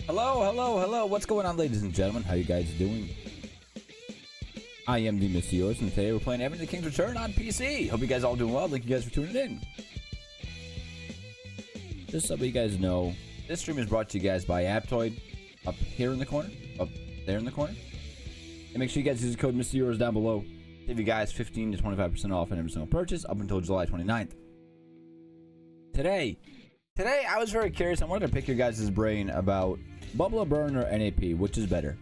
Hello, hello, hello. What's going on, ladies and gentlemen? How you guys doing? I am the Mr. Yours, and today we're playing Evony the King's Return on PC. Hope you guys all doing well. Thank you guys for tuning in. Just so you guys know, this stream is brought to you guys by Aptoid. Up here in the corner. Up there in the corner. And make sure you guys use the code Mr. Yours down below. Give you guys 15 to 25% off on every single purchase up until July 29th. Today I was very curious. I wanted to pick your guys' brain about Bubble Burn or NaP, which is better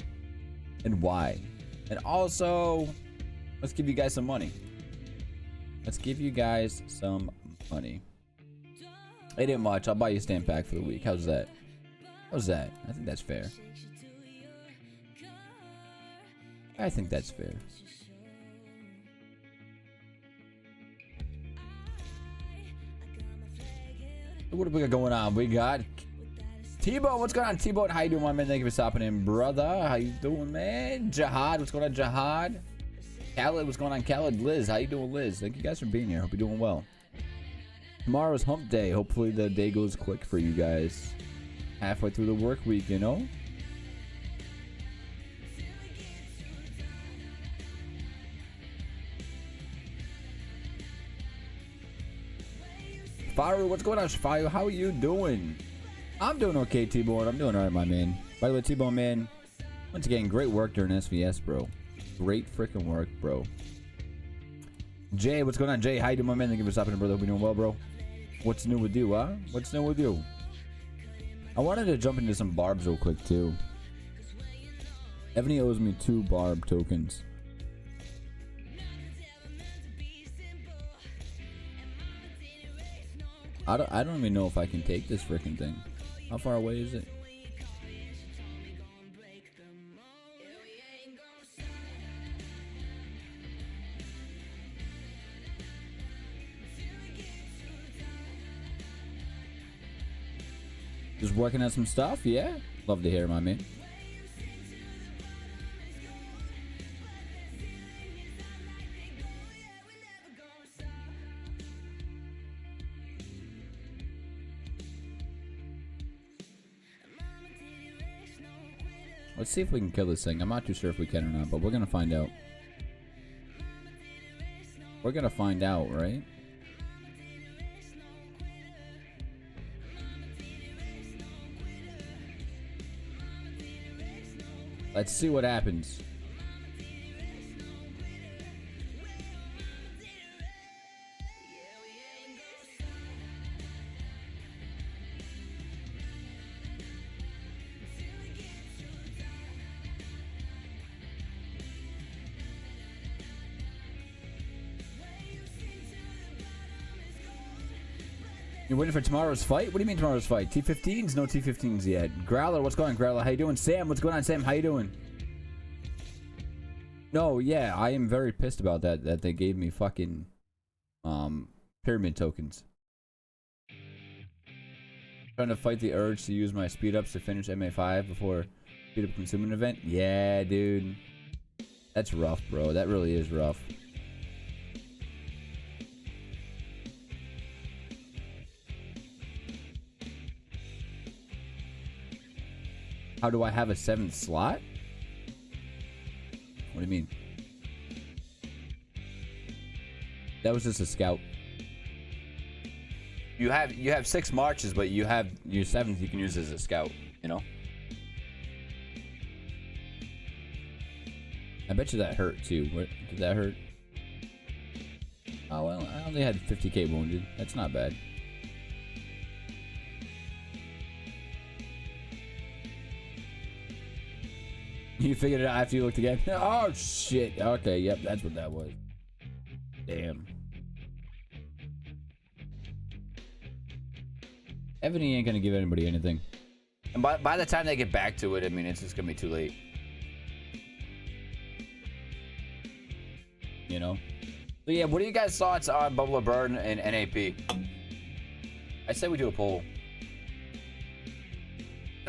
and why. And also, let's give you guys some money. Let's give you guys some money. It ain't much. I'll buy you a stamp pack for the week. How's that? How's that? I think that's fair. I think that's fair. What do we got going on? We got T-Bone. What's going on, T-Bone? How you doing, my man? Thank you for stopping in, brother. How you doing, man? Jihad. What's going on, Jihad? Khaled. What's going on, Khaled? Liz. How you doing, Liz? Thank you guys for being here. Hope you're doing well. Tomorrow's hump day. Hopefully the day goes quick for you guys. Halfway through the work week, you know? Faru, what's going on, Faru? How are you doing? I'm doing okay, T-Bone. I'm doing alright, my man. By the way, T-Bone, man, once again, great work during SVS, bro. Great freaking work, bro. Jay, what's going on, Jay? How you doing, my man? Thank you for stopping in, brother. Hope you're doing well, bro. What's new with you, huh? What's new with you? I wanted to jump into some barbs real quick, too. Evony owes me 2 barb tokens. I don't even know if I can take this freaking thing. How far away is it? Just working on some stuff, yeah? Love to hear, my man. Let's see if we can kill this thing. I'm not too sure if we can or not, but we're gonna find out. We're gonna find out, right? Let's see what happens. You're waiting for tomorrow's fight? What do you mean tomorrow's fight? T15s? No T15s yet. Growler, what's going on, Growler? How you doing? Sam, what's going on, Sam? How you doing? No, yeah, I am very pissed about that they gave me fucking pyramid tokens. Trying to fight the urge to use my speed ups to finish MA5 before speed up consuming event. Yeah, dude. That's rough, bro. That really is rough. How do I have a 7th slot? What do you mean? That was just a scout. You have 6 marches, but you have your 7th you can use as a scout, you know? I bet you that hurt too. What did that hurt? Oh well, I only had 50k wounded. That's not bad. You figured it out after you looked again? Oh shit. Okay, yep, that's what that was. Damn. Evony ain't gonna give anybody anything. And by the time they get back to it, I mean, it's just gonna be too late. You know? So yeah, what are you guys' thoughts on Bubble Burn and NaP? I say we do a poll.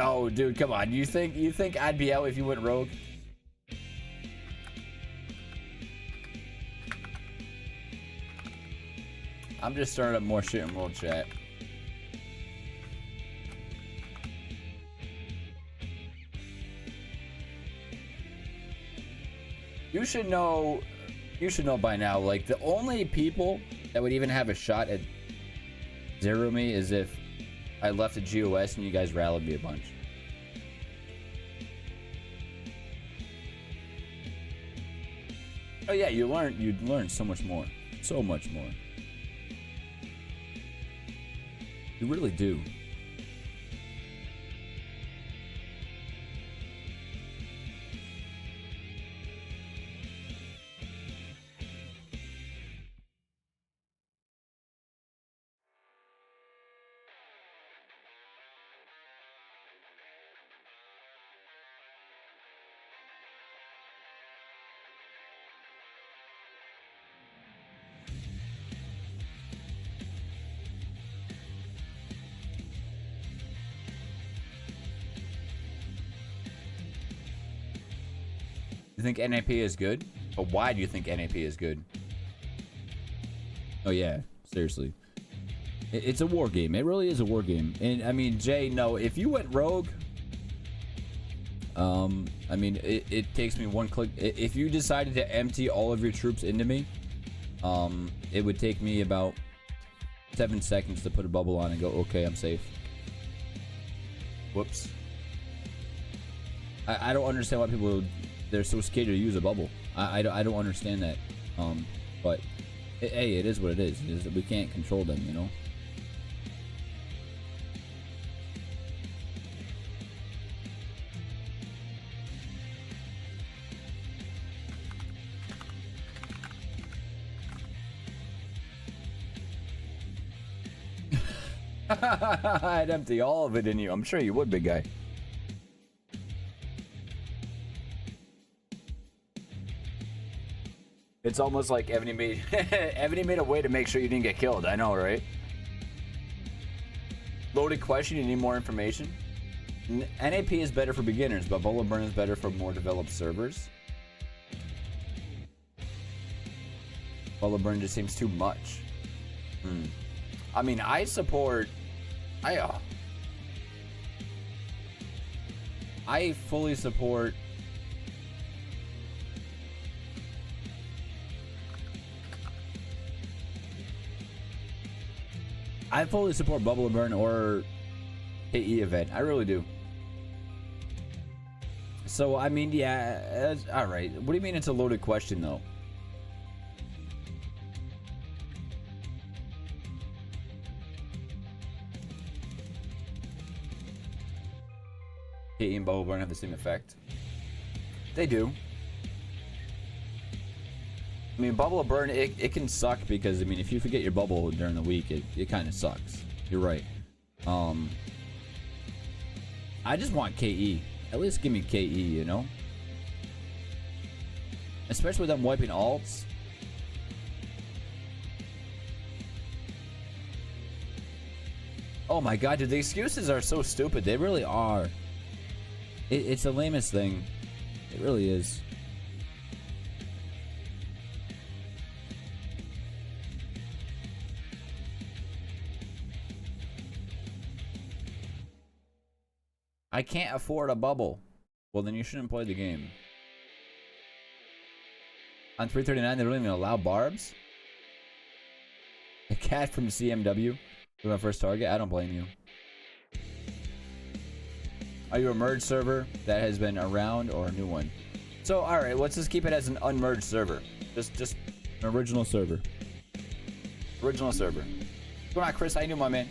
Oh, dude, come on. You think I'd be out if you went rogue? I'm just starting up more shit in world chat. You should know. You should know by now. Like, the only people that would even have a shot at zero me is if I left a GOS and you guys rallied me a bunch. Oh yeah, you'd learn so much more. So much more. You really do. You think NaP is good? But why do you think NaP is good? Oh yeah, seriously. It's a war game. It really is a war game. And I mean, Jay, no, if you went rogue, I mean, it takes me one click. If you decided to empty all of your troops into me, it would take me about 7 seconds to put a bubble on and go, okay, I'm safe. Whoops. I don't understand why people they're so scared to use a bubble. I don't understand that. But hey, it is what it is. We can't control them, you know. I'd empty all of it in you. I'm sure you would, big guy. It's almost like Evony made Evony made a way to make sure you didn't get killed. I know, right? Loaded question. You need more information. NaP is better for beginners, but Bolo Burn is better for more developed servers. Bolo Burn just seems too much. I mean, I support. I fully support. I fully support Bubble Burn or KE event. I really do. So, I mean, yeah, all right. What do you mean it's a loaded question, though? KE and Bubble Burn have the same effect. They do. I mean, Bubble Burn, it can suck because, I mean, if you forget your bubble during the week, it kind of sucks. You're right. I just want KE. At least give me KE, you know? Especially with them wiping alts. Oh my god, dude, the excuses are so stupid. They really are. It's the lamest thing. It really is. I can't afford a bubble. Well, then you shouldn't play the game. On 339, they don't even allow barbs? A cat from CMW for my first target? I don't blame you. Are you a merged server that has been around or a new one? So, alright, let's just keep it as an unmerged server. Just an original server. Original server. What's going on, Chris? How you doing, my man?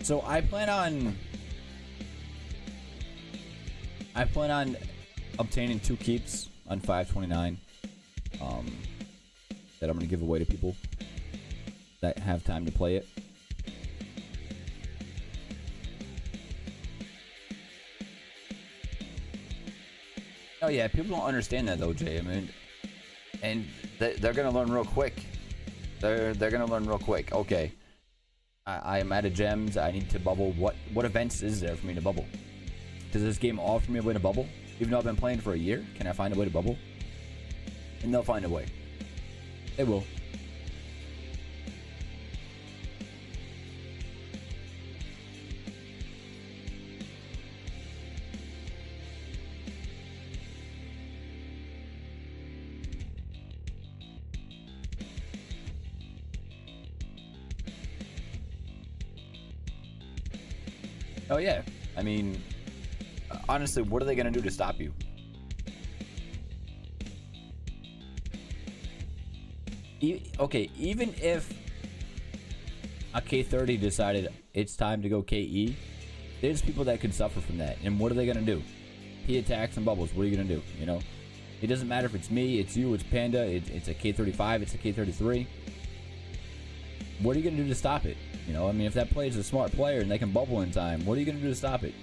So, I plan on obtaining 2 keeps on 529 that I'm going to give away to people that have time to play it. Oh yeah, people don't understand that though, Jay. I mean, and they're going to learn real quick. They're going to learn real quick. Okay, I am out of gems. I need to bubble. What events is there for me to bubble? Does this game offer me a way to bubble? Even though I've been playing for a year, can I find a way to bubble? And they'll find a way. They will. Oh yeah. I mean, honestly, what are they gonna do to stop you? Okay, even if a K30 decided it's time to go KE, there's people that could suffer from that. And what are they gonna do? He attacks and bubbles. What are you gonna do? You know, it doesn't matter if it's me, it's you, it's Panda, it's a K35, it's a K33. What are you gonna do to stop it? You know, I mean, if that player is a smart player and they can bubble in time, what are you gonna do to stop it?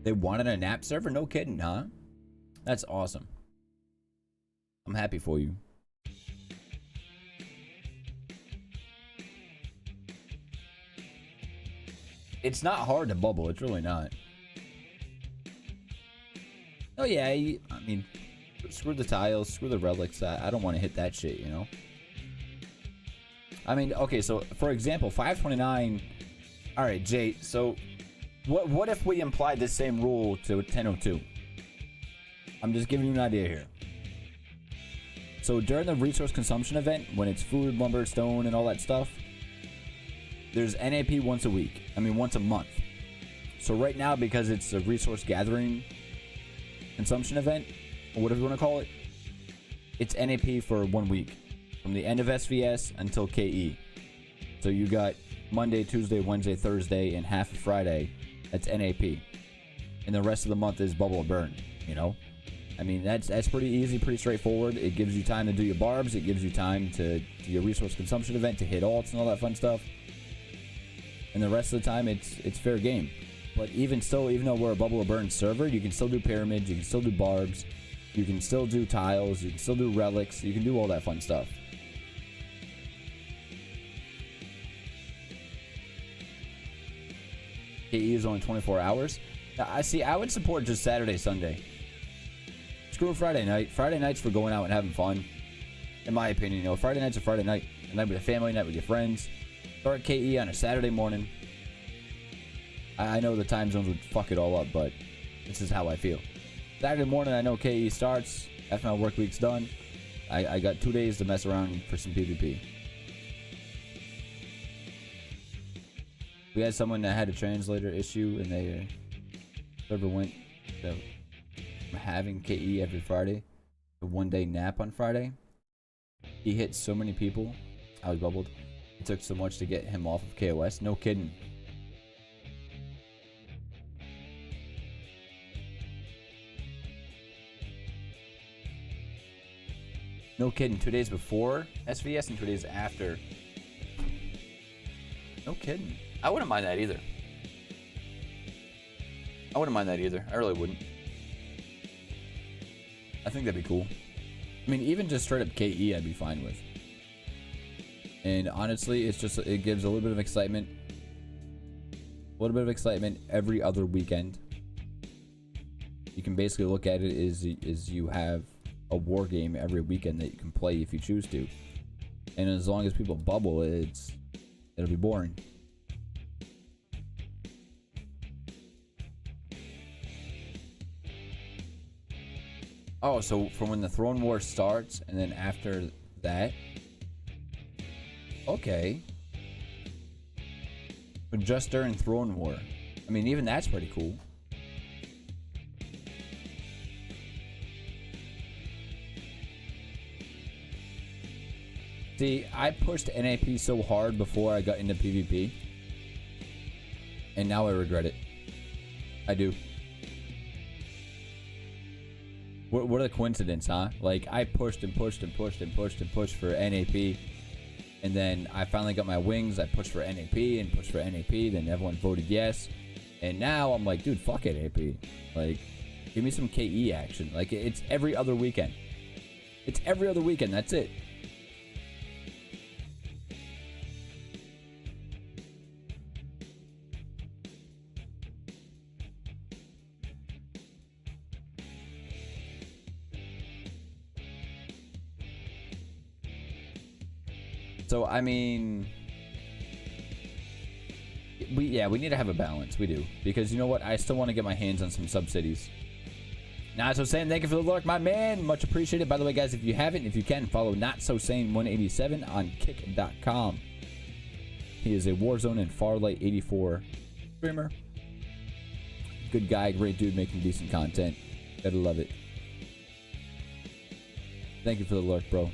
They wanted a NaP server? No kidding, huh? That's awesome. I'm happy for you. It's not hard to bubble. It's really not. Oh yeah, I mean, screw the tiles, screw the relics. I don't want to hit that shit, you know? I mean, okay, so for example, 529. All right, Jay, so what if we applied this same rule to 1002? I'm just giving you an idea here. So during the resource consumption event, when it's food, lumber, stone, and all that stuff, there's NaP once a week. I mean, once a month. So right now, because it's a resource gathering consumption event, or whatever you want to call it, it's NaP for 1 week. From the end of SVS until KE. So you got Monday, Tuesday, Wednesday, Thursday, and half of Friday. That's NaP. And the rest of the month is bubble or burn, you know? I mean, that's pretty easy, pretty straightforward. It gives you time to do your barbs. It gives you time to do your resource consumption event, to hit alts and all that fun stuff. And the rest of the time, it's fair game. But even still, even though we're a bubble or burn server, you can still do pyramids, you can still do barbs, you can still do tiles, you can still do relics, you can do all that fun stuff. KE is only 24 hours. I see. I would support just Saturday, Sunday. Screw Friday night. Friday night's for going out and having fun. In my opinion, you know, Friday night's a Friday night. A night with a family, night with your friends. Start KE on a Saturday morning. I know the time zones would fuck it all up, but this is how I feel. Saturday morning, I know KE starts. After my work week's done, I got 2 days to mess around for some PvP. We had someone that had a translator issue, and they server went to having KE every Friday, a 1 day NaP on Friday. He hit so many people. I was bubbled. It took so much to get him off of KOS. No kidding. No kidding. 2 days before SVS and 2 days after. No kidding. I wouldn't mind that either. I wouldn't mind that either. I really wouldn't. I think that'd be cool. I mean, even just straight up KE, I'd be fine with. And honestly, it's just, it gives a little bit of excitement. A little bit of excitement every other weekend. You can basically look at it as you have a war game every weekend that you can play if you choose to. And as long as people bubble, it'll be boring. Oh, so from when the Throne War starts, and then after that? Okay. But just during Throne War. I mean, even that's pretty cool. See, I pushed NaP so hard before I got into PvP. And now I regret it. I do. What a coincidence, huh? Like, I pushed and pushed and pushed and pushed and pushed for NaP. And then I finally got my wings. I pushed for NaP and pushed for NaP. Then everyone voted yes. And now I'm like, dude, fuck NaP. Like, give me some KE action. Like, it's every other weekend. It's every other weekend. That's it. So, I mean, we need to have a balance. We do. Because you know what? I still want to get my hands on some sub-cities. Not So Sane, thank you for the lurk, my man. Much appreciated. By the way, guys, if you haven't, if you can, follow Not So Sane 187 on kick.com. He is a Warzone and Farlight 84 streamer. Good guy, great dude, making decent content. Gotta love it. Thank you for the lurk, bro.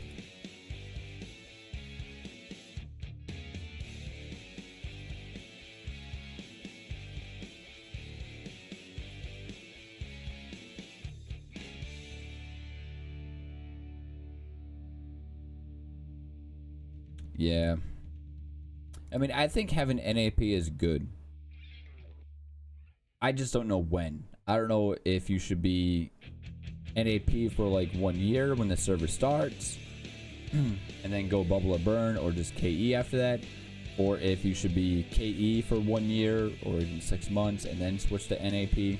Yeah. I mean, I think having NaP is good. I just don't know when. I don't know if you should be NaP for like 1 year when the server starts and then go bubble or burn, or just KE after that, or if you should be KE for 1 year or even 6 months and then switch to NaP.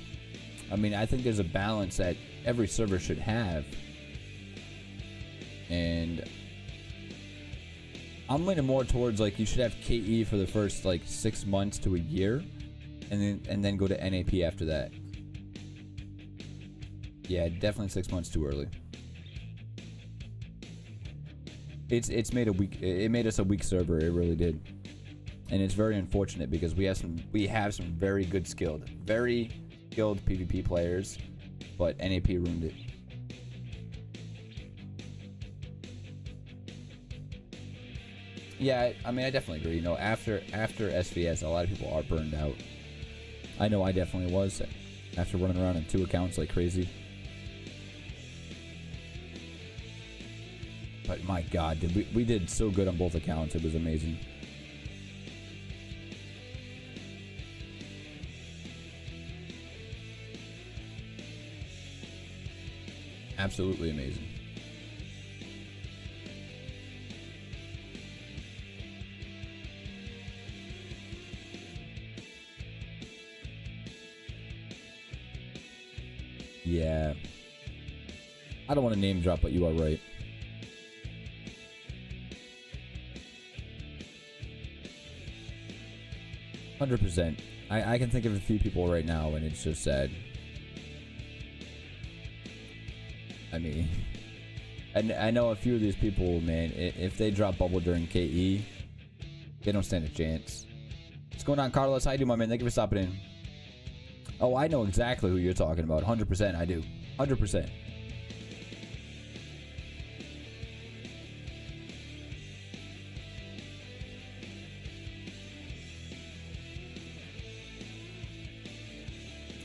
I mean, I think there's a balance that every server should have, and I'm leaning more towards like you should have KE for the first like 6 months to a year, and then go to NaP after that. Yeah, definitely 6 months too early. It's made a weak. It made us a weak server. It really did, and it's very unfortunate because we have some very good skilled PvP players, but NaP ruined it. Yeah, I mean, I definitely agree. You know, after SVS, a lot of people are burned out. I know I definitely was after running around on 2 accounts like crazy. But my God, we did so good on both accounts. It was amazing. Absolutely amazing. Yeah. I don't want to name drop, but you are right. %. I can think of a few people right now, and it's just sad. I mean, I know a few of these people, man. If they drop bubble during KE, they don't stand a chance. What's going on, Carlos? How you doing, my man? Thank you for stopping in. Oh, I know exactly who you're talking about. 100%, I do. 100%.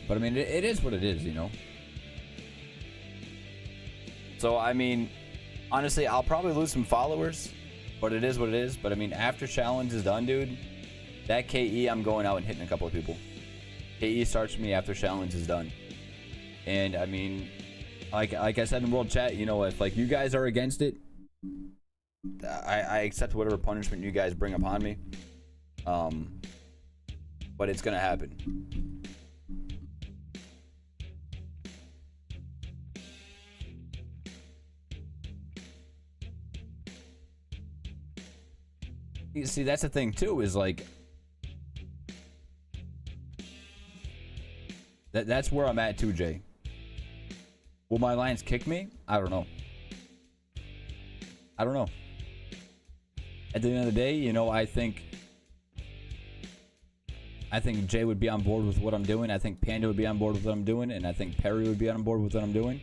But I mean, it is what it is, you know? So, I mean, honestly, I'll probably lose some followers, but it is what it is. But I mean, after challenge is done, dude, that KE, I'm going out and hitting a couple of people. KE starts for me after challenge is done. And I mean, like I said in World Chat, you know, if like you guys are against it, I accept whatever punishment you guys bring upon me. But it's gonna happen. You see, that's the thing too, is like that's where I'm at too, Jay. Will my Lions kick me? I don't know. I don't know. At the end of the day, you know, I think Jay would be on board with what I'm doing. I think Panda would be on board with what I'm doing, and I think Perry would be on board with what I'm doing.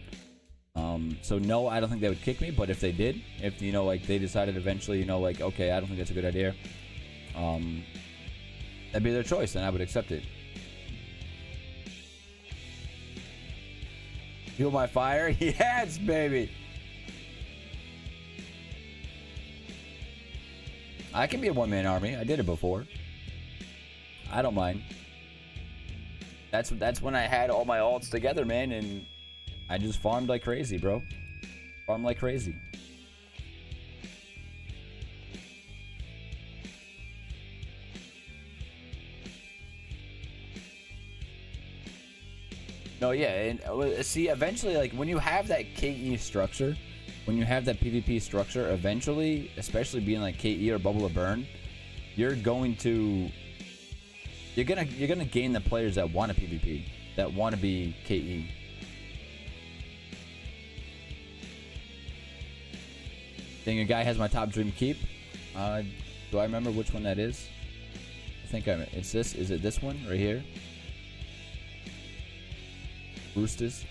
So no, I don't think they would kick me, but if they did, if, you know, like they decided eventually, you know, like, okay, I don't think that's a good idea, that'd be their choice, and I would accept it. Fuel my fire? Yes, baby. I can be a one-man army. I did it before. I don't mind. That's when I had all my alts together, man, and I just farmed like crazy, bro. Farmed like crazy. No, yeah, and see, eventually, like, when you have that KE structure, when you have that PvP structure, eventually, especially being like KE or Bubble or Burn, you're gonna gain the players that want to PvP, that want to be KE. Then your guy has my top dream keep. Do I remember which one that is? I think it's this. Is it this one right here? Roosters.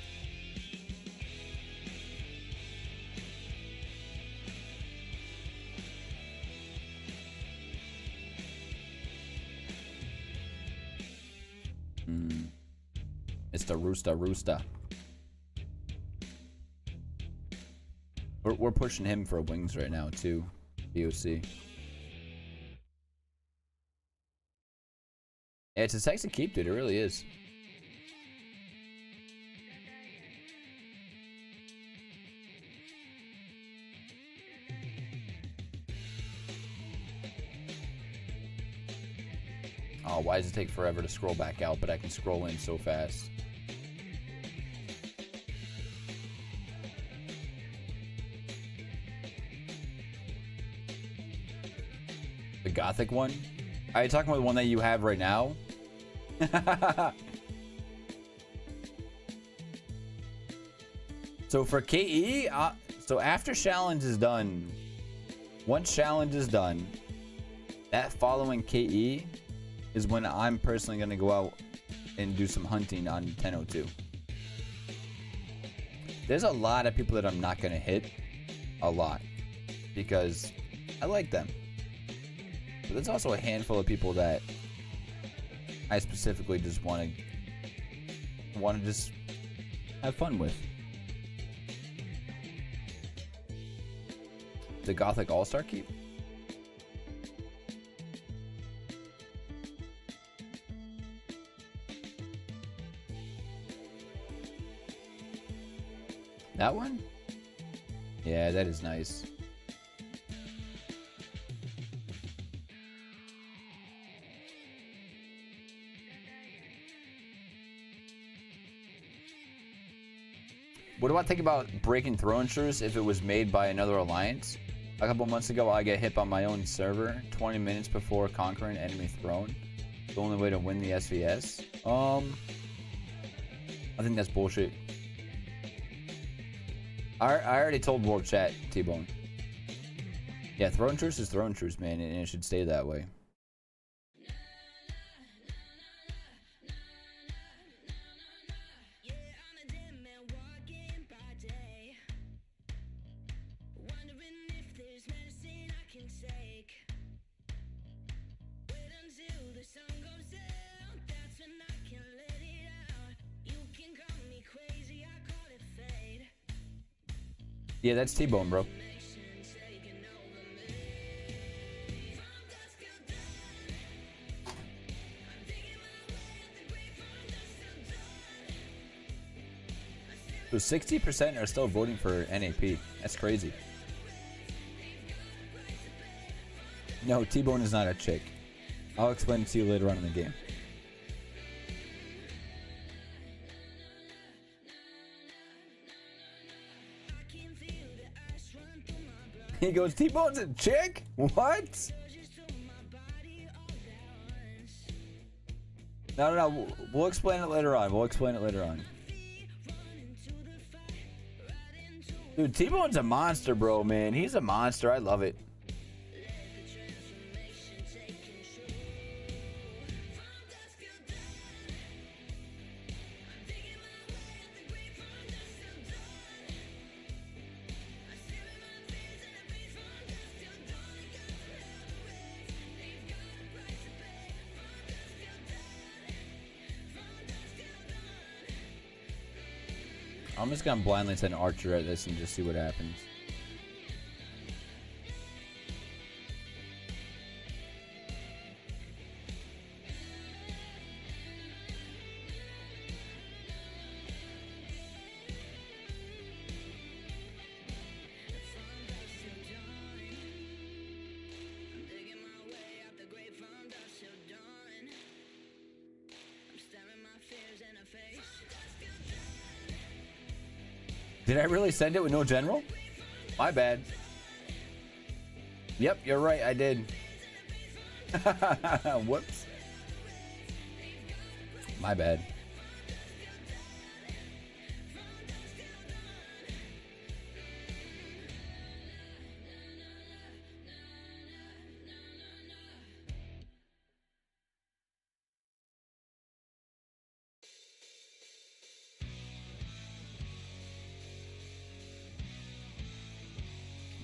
It's the rooster. We're pushing him for wings right now too. BOC. Yeah, it's a sexy keep, dude. It really is. Oh, why does it take forever to scroll back out, but I can scroll in so fast? The Gothic one? Are you talking about the one that you have right now? So for KE, so after challenge is done, once challenge is done, that following KE is when I'm personally going to go out and do some hunting on 1002. There's a lot of people that I'm not going to hit. A lot. Because I like them. But there's also a handful of people that I specifically just want to just have fun with. The Gothic All-Star keep? That one? Yeah, that is nice. What do I think about breaking throne truce if it was made by another alliance? A couple months ago, I get hit on my own server 20 minutes before conquering enemy throne. The only way to win the SVS. I think that's bullshit. I already told World Chat, T-Bone. Yeah, throne truce is throne truce, man, and it should stay that way. Yeah, that's T-Bone, bro. So 60% are still voting for NaP. That's crazy. No, T-Bone is not a chick. I'll explain it to you later on in the game. He goes, T-Bone's a chick? What? No. We'll explain it later on. Dude, T-Bone's a monster, bro, man. He's a monster. I love it. I'm just gonna blindly send Archer at this and just see what happens. Did I really send it with no general? My bad. Yep, you're right, I did. Whoops. My bad.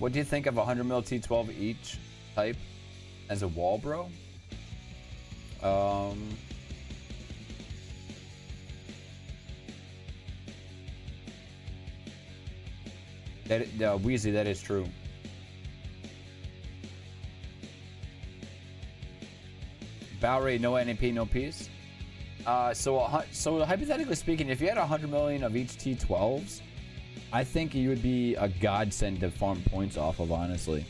What do you think of 100 mil T12 each type as a wall, bro? Weezy, that is true. Bowery, no NaP, no peace. So hypothetically speaking, if you had 100 million of each T12s, I think you would be a godsend to farm points off of, honestly.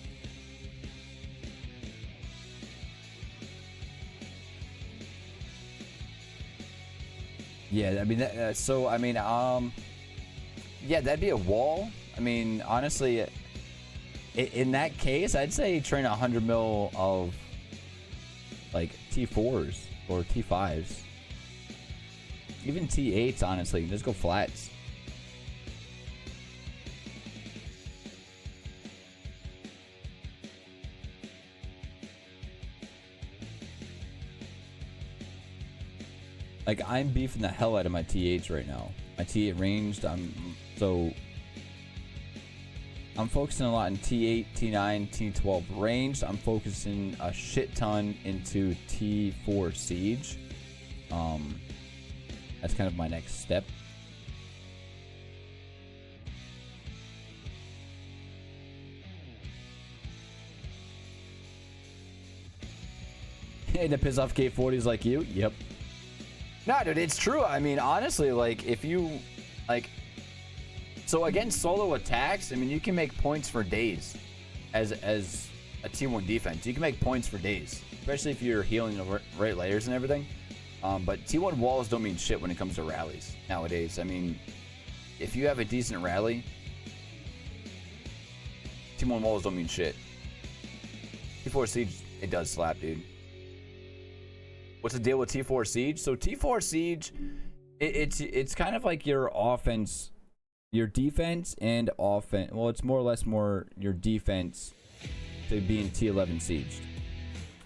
Yeah, I mean, yeah, that'd be a wall. I mean, honestly, in that case, I'd say train 100 mil of like T4s or T5s, even T8s. Honestly, just go flats. Like, I'm beefing the hell out of my T8s right now. My T8 ranged, I'm focusing a lot in T8, T9, T12 ranged. I'm focusing a shit ton into T4 siege. That's kind of my next step. Hey, to piss off K40s like you? Yep. Nah, dude, it's true. I mean, honestly, like, if you, like, so against solo attacks, I mean, you can make points for days as a T1 defense. You can make points for days, especially if you're healing the right layers and everything. But T1 walls don't mean shit when it comes to rallies nowadays. I mean, if you have a decent rally, T1 walls don't mean shit. T4 siege, it does slap, dude. What's the deal with T4 siege? So T4 siege, it's kind of like your offense, your defense and offense. Well, it's more or less more your defense to being T11 sieged.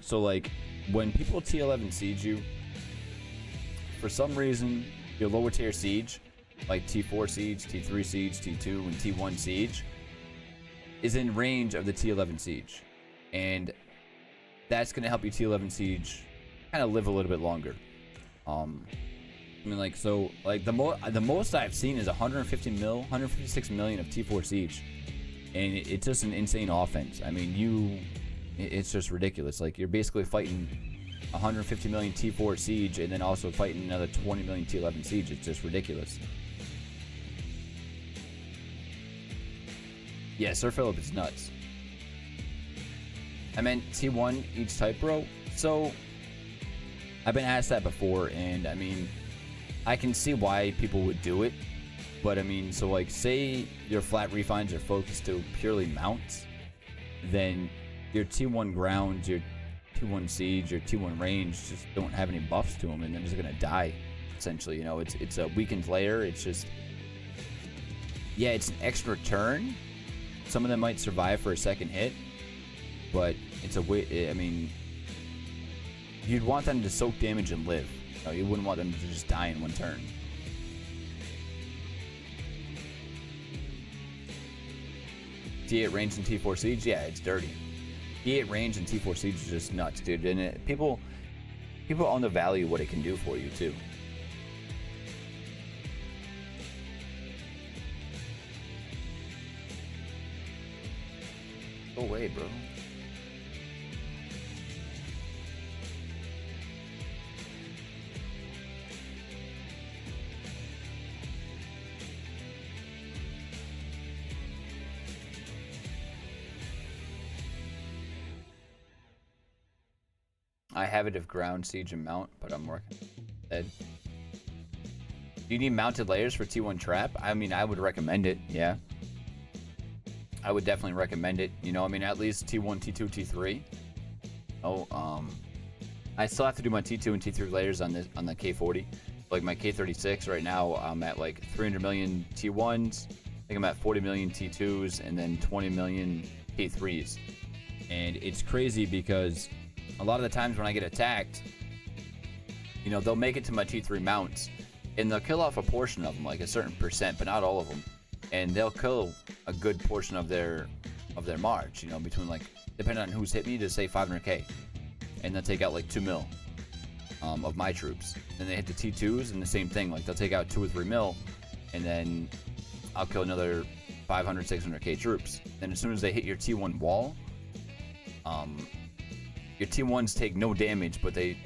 So like when people T11 siege you, for some reason your lower tier siege, like T4 siege, T3 siege, T2 and T1 siege, is in range of the T11 siege, and that's gonna help you T11 siege kind of live a little bit longer. I mean, like, so like the most I've seen is 156 million of T4 siege, and it's just an insane offense. I mean, it's just ridiculous. Like, you're basically fighting 150 million T4 siege and then also fighting another 20 million T11 siege. It's just ridiculous. Yeah, Sir Philip is nuts. I meant T1 each type, bro. So I've been asked that before, and I mean, I can see why people would do it, but I mean, so like, say your flat refines are focused to purely mounts, then your T1 grounds, your T1 siege, your T1 range just don't have any buffs to them, and they're just gonna die, essentially. You know, it's a weakened layer. It's just, yeah, it's an extra turn. Some of them might survive for a second hit, but it's a way. I mean, you'd want them to soak damage and live. No, you wouldn't want them to just die in one turn. T8 range and T4 siege, yeah, it's dirty. T8 range and T4 siege is just nuts, dude. And people undervalue what it can do for you too. Go away, bro. I have it of ground, siege, and mount, but I'm working. Dead. Do you need mounted layers for T1 trap? I mean, I would recommend it, yeah. I would definitely recommend it. You know, I mean, at least T1, T2, T3. Oh, I still have to do my T2 and T3 layers on this, on the K40. Like my K36 right now, I'm at like 300 million T1s. I think I'm at 40 million T2s and then 20 million K3s. And it's crazy because a lot of the times when I get attacked, you know, they'll make it to my T3 mounts and they'll kill off a portion of them, like a certain percent, but not all of them. And they'll kill a good portion of their of their March. You know, between like, depending on who's hit me, to say 500k, and they'll take out like 2 mil of my troops. Then they hit the T2s, and the same thing. Like they'll take out 2 or 3 mil, and then I'll kill another 500, 600k troops. Then as soon as they hit your T1 wall, your T1s take no damage, but they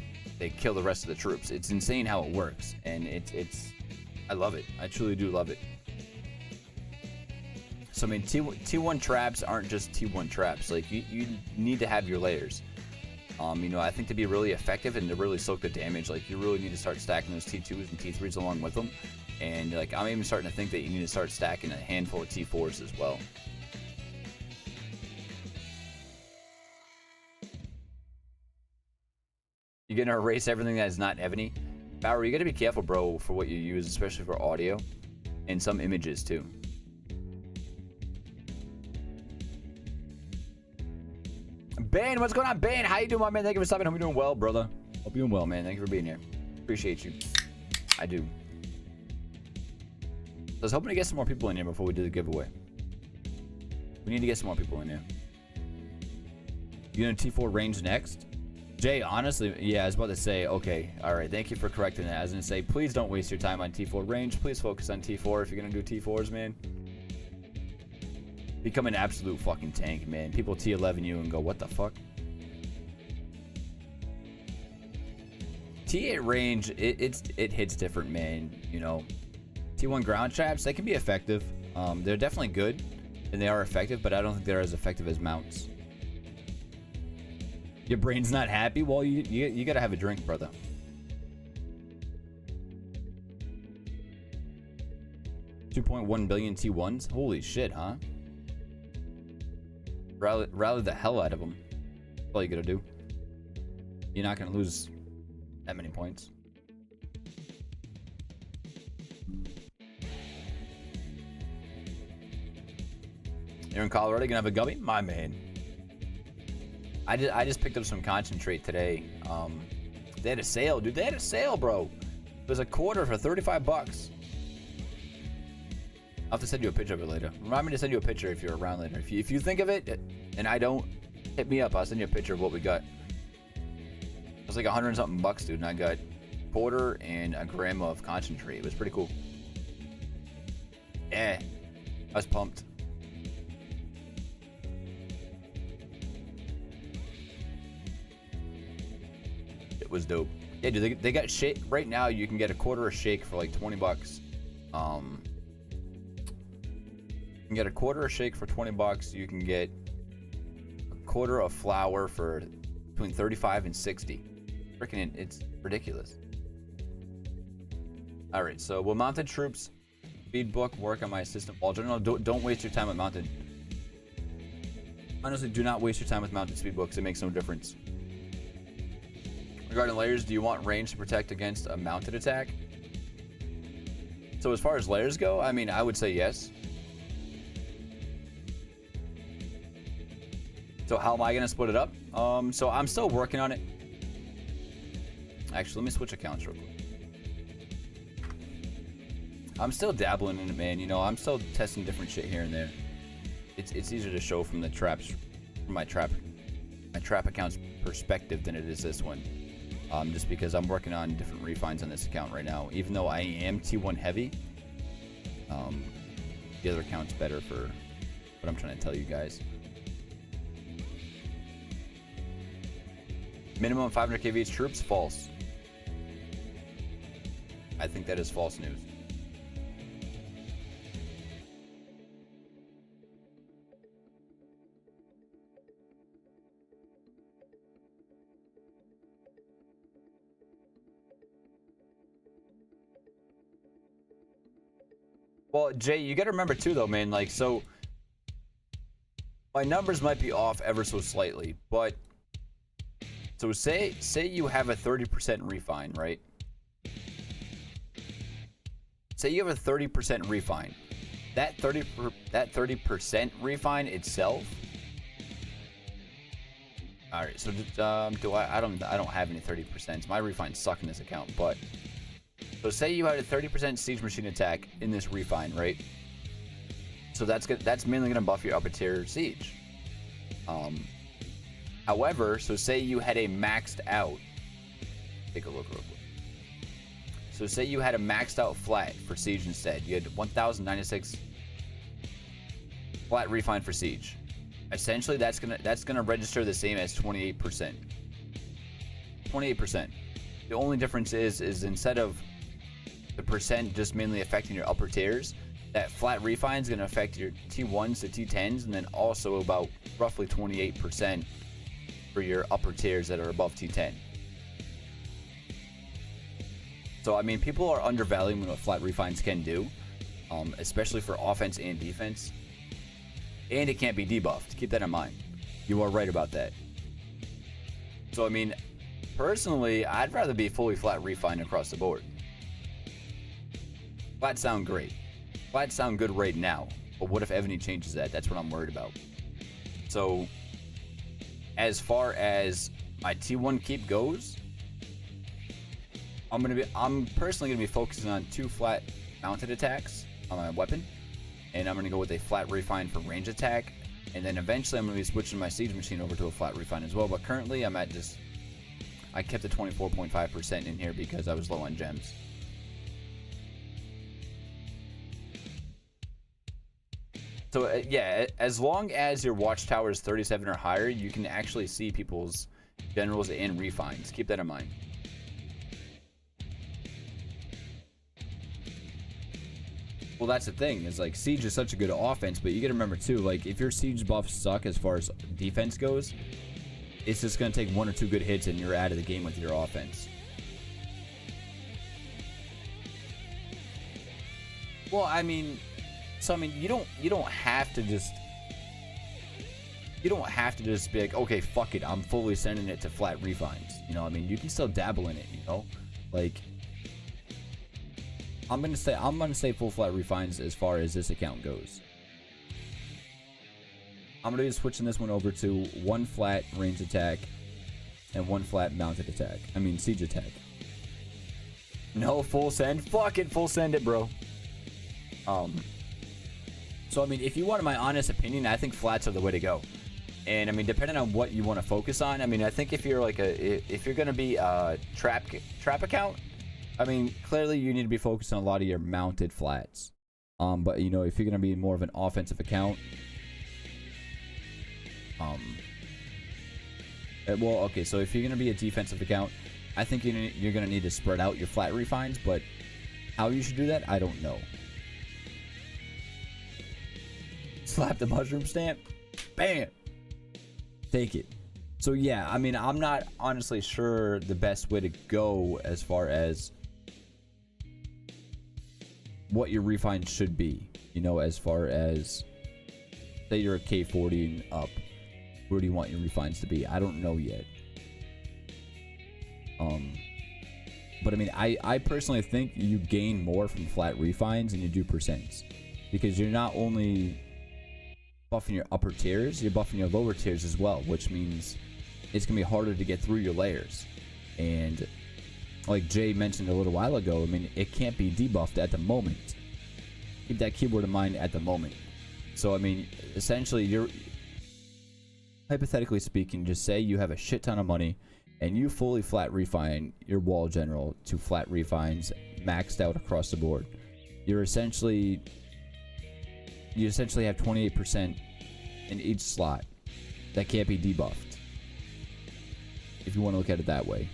kill the rest of the troops. It's insane how it works, and it's I love it. I truly do love it. So I mean, T1 traps aren't just T1 traps. Like you need to have your layers. You know, I think to be really effective and to really soak the damage, like you really need to start stacking those T2s and T3s along with them. And like I'm even starting to think that you need to start stacking a handful of T4s as well. You're gonna erase everything that is not Evony. Bauer, you gotta be careful, bro, for what you use, especially for audio and some images too. Ben, what's going on, Ben? How you doing, my man? Thank you for stopping. Hope you're doing well, brother. Hope you're doing well, man. Thank you for being here. Appreciate you. I do. I was hoping to get some more people in here before we do the giveaway. We need to get some more people in here. You gonna T4 range next? Jay, honestly, yeah, I was about to say, okay, all right, thank you for correcting that. I was gonna say, please don't waste your time on T4 range. Please focus on T4 if you're gonna do T4s, man. Become an absolute fucking tank, man. People T11 you and go, what the fuck? T8 range, it hits different, man. You know, T1 ground traps, they can be effective. They're definitely good, and they are effective, but I don't think they're as effective as mounts. Your brain's not happy? Well, you gotta have a drink, brother. $2.1 billion T1s? Holy shit, huh? Rally the hell out of them. That's all you gotta do. You're not gonna lose that many points. You're in Colorado, gonna have a gummy? My man. I just picked up some concentrate today. They had a sale, dude. They had a sale, bro. It was a quarter for 35 bucks. I'll have to send you a picture of it later. Remind me to send you a picture if you're around later. If you think of it, and I don't, hit me up. I'll send you a picture of what we got. It was like 100 and something bucks, dude. And I got quarter and a gram of concentrate. It was pretty cool. Yeah, I was pumped. It was dope. Yeah, dude, they got shake right now. You can get a quarter of shake for like 20 bucks. You can get a quarter of shake for 20 bucks. You can get a quarter of flour for between 35 and 60. Freaking, it's ridiculous. All right, so will mounted troops speed book work on my assistant Walter? No, don't waste your time with mounted. Honestly, do not waste your time with mounted speed books. It makes no difference. Regarding layers, do you want range to protect against a mounted attack? So as far as layers go, I mean, I would say yes. So how am I gonna split it up? So I'm still working on it. Actually, let me switch accounts real quick. I'm still dabbling in it, man. You know, I'm still testing different shit here and there. It's easier to show from the traps, from my trap account's perspective than it is this one. Just because I'm working on different refines on this account right now. Even though I am T1 heavy, the other account's better for what I'm trying to tell you guys. Minimum 500k each troops? False. I think that is false news. Well, Jay, you got to remember too, though, man. Like, so my numbers might be off ever so slightly, but so say you have a 30% refine, right? Say you have a 30% refine. That 30% refine itself. All right, so I don't have any 30%. My refines suck in this account, but so say you had a 30% siege machine attack in this refine, right? So that's mainly gonna buff your upper tier siege. However, so say you had a maxed out. Take a look real quick. So say you had a maxed out flat for Siege instead. You had 1,096 flat refine for Siege. Essentially, that's gonna register the same as 28%. 28%. The only difference is instead of the percent just mainly affecting your upper tiers, that flat refine is gonna affect your T1s to T10s, and then also about roughly 28% for your upper tiers that are above T10. So I mean, people are undervaluing what flat refines can do, especially for offense and defense. And it can't be debuffed. Keep that in mind. You are right about that. So I mean, personally, I'd rather be fully flat refined across the board. Flats sound great. Flats sound good right now. But what if Evony changes that? That's what I'm worried about. So as far as my T1 keep goes, I'm personally gonna be focusing on 2 flat mounted attacks on my weapon, and I'm gonna go with a flat refine for range attack, and then eventually I'm gonna be switching my siege machine over to a flat refine as well. But currently I'm at I kept the 24.5% in here because I was low on gems. So yeah, as long as your watchtower is 37 or higher, you can actually see people's generals and refines. Keep that in mind. Well, that's the thing, is like Siege is such a good offense, but you gotta remember too, like if your Siege buffs suck as far as defense goes, it's just gonna take 1 or 2 good hits and you're out of the game with your offense. Well, I mean, so I mean, you don't have to just be like, okay, fuck it, I'm fully sending it to flat refines. You know, I mean, you can still dabble in it, you know, like I'm gonna say full flat refines as far as this account goes. I'm gonna be switching this one over to 1 flat range attack and 1 flat mounted attack. I mean siege attack. No full send. Fuck it, full send it, bro. So I mean, if you wanted my honest opinion, I think flats are the way to go. And I mean, depending on what you want to focus on, I mean, I think if you're like if you're gonna be a trap account, I mean, clearly you need to be focused on a lot of your mounted flats. But you know, if you're gonna be more of an offensive account, well, okay, so if you're gonna be a defensive account, I think you're gonna need to spread out your flat refines. But how you should do that, I don't know. Slap the mushroom stamp, bam, take it. So yeah, I mean, I'm not honestly sure the best way to go as far as what your refines should be, you know, as far as say you're a K40 and up, where do you want your refines to be? I don't know yet. But I mean, I personally think you gain more from flat refines than you do percents, because you're not only buffing your upper tiers, you're buffing your lower tiers as well, which means it's gonna be harder to get through your layers. And like Jay mentioned a little while ago, I mean, it can't be debuffed at the moment. Keep that keyword in mind, at the moment. So I mean, essentially, you're hypothetically speaking, just say you have a shit ton of money and you fully flat refine your wall general to flat refines maxed out across the board. You essentially have 28% in each slot that can't be debuffed, if you want to look at it that way.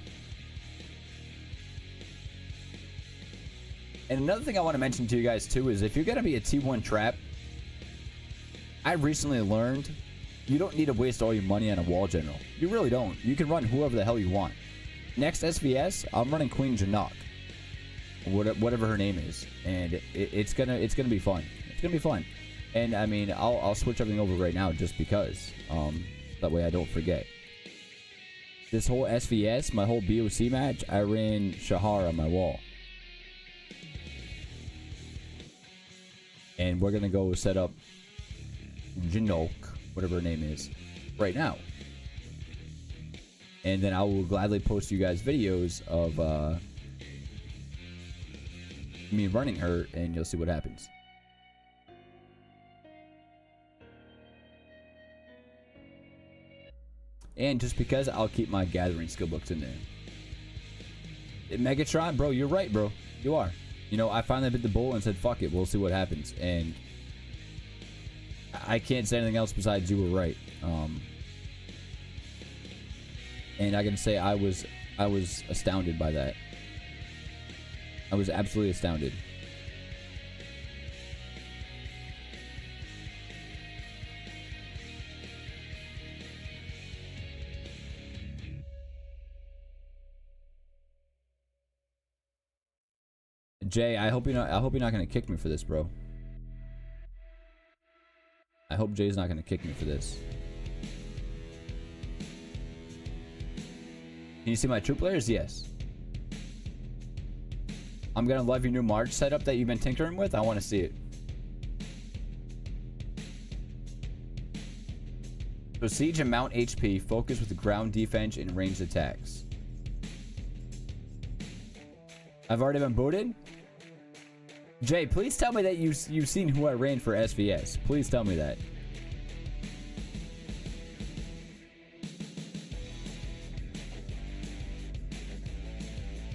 And another thing I want to mention to you guys too is, if you're going to be a T1 trap, I recently learned you don't need to waste all your money on a wall general. You really don't. You can run whoever the hell you want. Next SVS, I'm running Queen Janok, whatever her name is, and it's gonna be fun. It's gonna be fun. And I mean, I'll switch everything over right now just because, that way I don't forget. This whole SVS, my whole BOC match, I ran Shahar on my wall. And we're gonna go set up Janok, whatever her name is, right now. And then I will gladly post you guys videos of me running her, and you'll see what happens. And just because, I'll keep my gathering skill books in there. Megatron, bro, you're right, bro. You are. You know, I finally bit the bull and said, fuck it, we'll see what happens. And I can't say anything else besides you were right. And I can say I was astounded by that. I was absolutely astounded. Jay, I hope you're not gonna kick me for this, bro. I hope Jay's not gonna kick me for this. Can you see my troop layers? Yes. I'm gonna love your new March setup that you've been tinkering with. I want to see it. So siege and mount HP, focus with the ground defense and ranged attacks. I've already been booted. Jay, please tell me that you've seen who I ran for SVS. Please tell me that.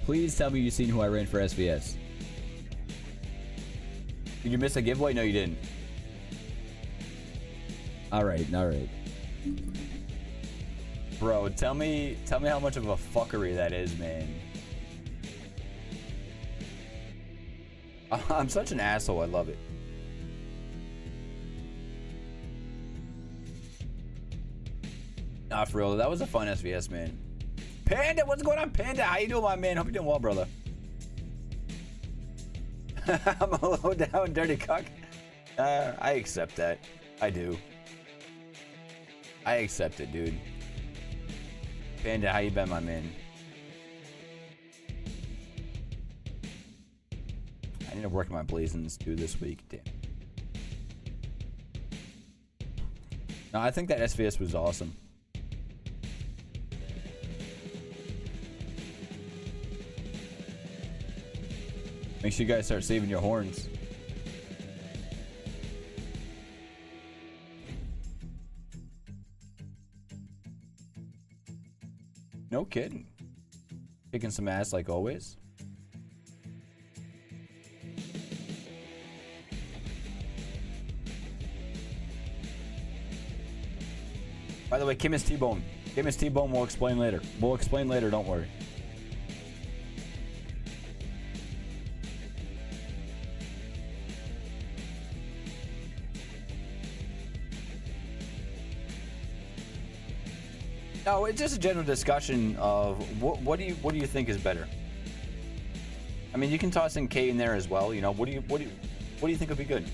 Please tell me you've seen who I ran for SVS. Did you miss a giveaway? No, you didn't. All right. Bro, tell me how much of a fuckery that is, man. I'm such an asshole. I love it. Nah, for real. That was a fun SVS, man. Panda, what's going on, Panda? How you doing, my man? Hope you're doing well, brother. I'm a low down, dirty cuck. I accept that. I do. I accept it, dude. Panda, how you been, my man? I need to work my blazons too this week. Damn. No, I think that SVS was awesome. Make sure you guys start saving your horns. No kidding. Kicking some ass like always. By the way, Kim is T-Bone. Kim is T-Bone, we'll explain later. We'll explain later, don't worry. No, it's just a general discussion of what do you think is better? I mean, you can toss in K in there as well. You know, what do you think would be good?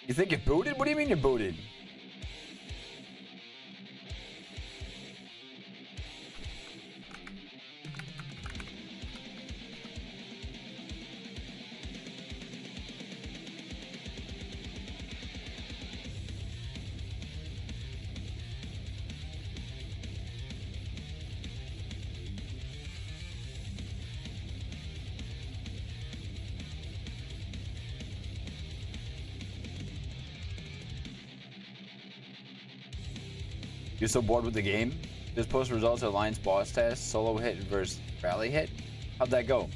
You think you're booted? What do you mean you're booted? You're so bored with the game? Just post results of Alliance boss test, solo hit versus rally hit. How'd that go?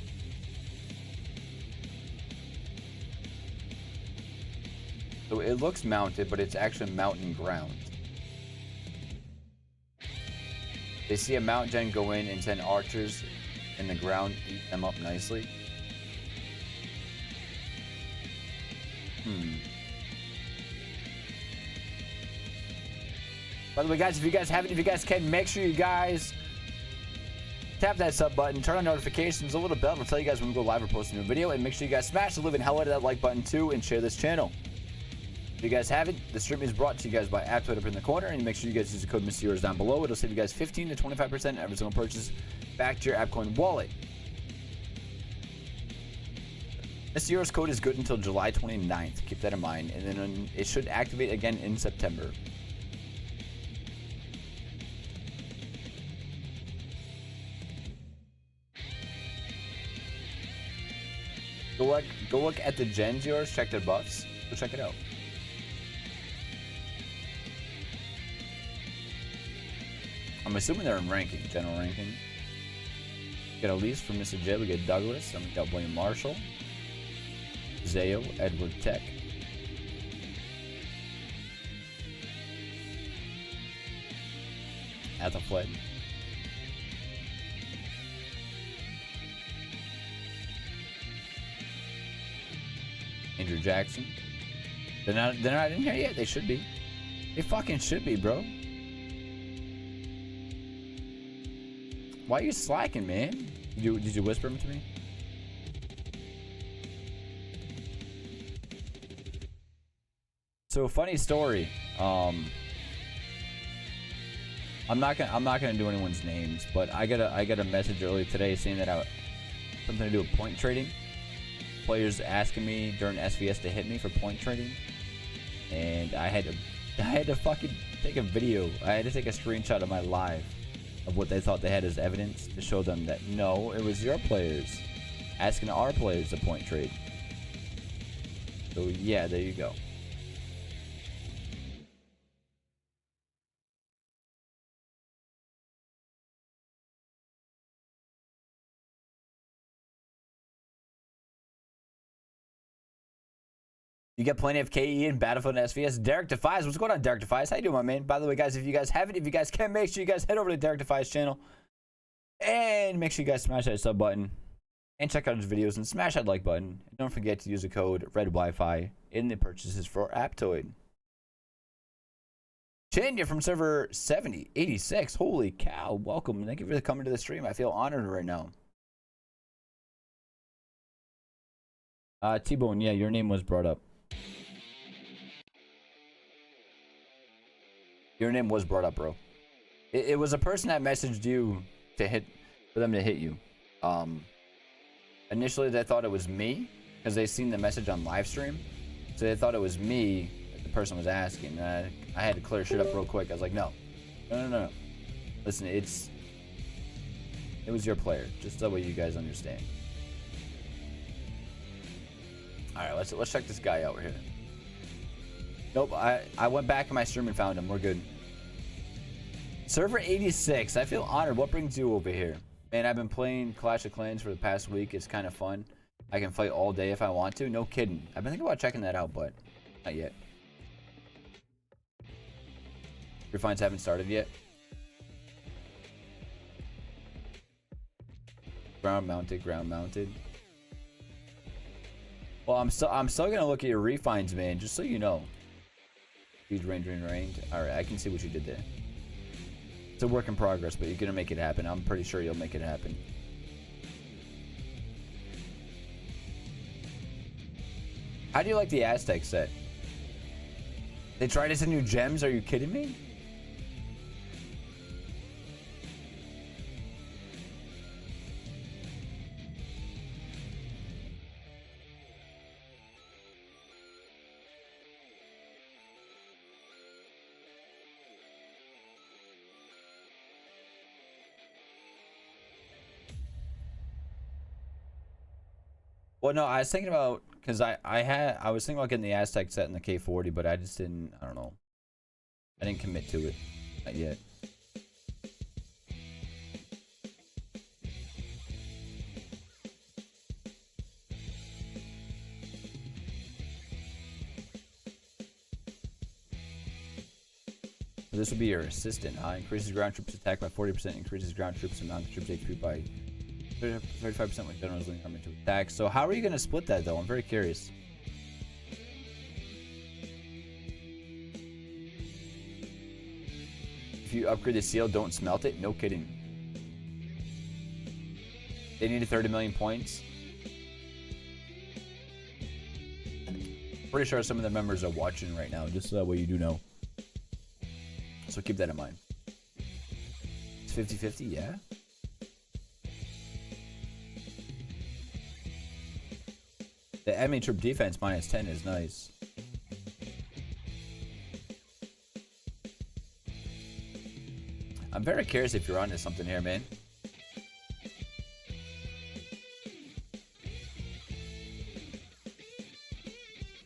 So it looks mounted, but it's actually mountain ground. They see a mount gen go in and 10 archers in the ground, eat them up nicely. By the way, guys, if you guys can, make sure you guys tap that sub button, turn on notifications, a little bell. It'll tell you guys when we go live or post a new video, and make sure you guys smash the living hell out of that like button too, and share this channel. If you guys haven't, the stream is brought to you guys by Aptoid up in the corner, and make sure you guys use the code MrEuros down below. It'll save you guys 15 to 25% every single purchase back to your AppCoin wallet. MrEuros code is good until July 29th. Keep that in mind, and then it should activate again in September. Go look at the gens yours. Check their buffs. Go check it out. I'm assuming they're in ranking, general ranking. We got Elise from Mr. J. We got Douglas. And we got William Marshall. Zayo, Edward Tech. Athelflaed. Andrew Jackson. They're not in here yet. They should be. They fucking should be, bro. Why are you slacking, man? Did you whisper them to me? So funny story. I'm not gonna do anyone's names, but I got a message earlier today saying that something to do with point trading. Players asking me during SVS to hit me for point trading, and I had to fucking take a video. I had to take a screenshot of my live of what they thought they had as evidence to show them that no, it was your players asking our players to point trade. So yeah, there you go. You get plenty of KE in Battlefield and SVS. Derek Defies, what's going on, Derek Defies? How you doing, my man? By the way, guys, if you guys can, make sure you guys head over to Derek Defies channel. And make sure you guys smash that sub button. And check out his videos and smash that like button. And don't forget to use the code REDWIFI in the purchases for Aptoid. Chin, you're from server 7086. Holy cow, welcome. Thank you for coming to the stream. I feel honored right now. T-Bone, yeah, your name was brought up. Your name was brought up, bro. It was a person that messaged you for them to hit you. Initially they thought it was me because they seen the message on live stream, so they thought it was me that the person was asking. I had to clear shit up real quick. I was like, no. Listen, it was your player. Just that way you guys understand. All right, let's check this guy out here. Nope, I went back in my stream and found him. We're good. Server 86. I feel honored. What brings you over here? Man, I've been playing Clash of Clans for the past week. It's kind of fun. I can fight all day if I want to. No kidding. I've been thinking about checking that out, but not yet. Refines haven't started yet. Ground mounted, ground mounted. Well, I'm still gonna look at your refines, man, just so you know. Huge range. Alright, I can see what you did there. It's a work in progress, but you're gonna make it happen. I'm pretty sure you'll make it happen. How do you like the Aztec set? They tried us in new gems? Are you kidding me? Well, no, I was thinking about, because I was thinking about getting the Aztec set in the K40, but I just didn't, I don't know. I didn't commit to it. Not yet. So this would be your assistant. Increases ground troops attack by 40%, increases ground troops and non-troops HP by 35% when generals lean army to attack. So how are you going to split that, though? I'm very curious. If you upgrade the seal, don't smelt it? No kidding. They needed 30 million points. Pretty sure some of the members are watching right now, just so that way you do know. So keep that in mind. It's 50-50, yeah? The enemy troop defense minus 10 is nice. I'm very curious if you're onto something here, man.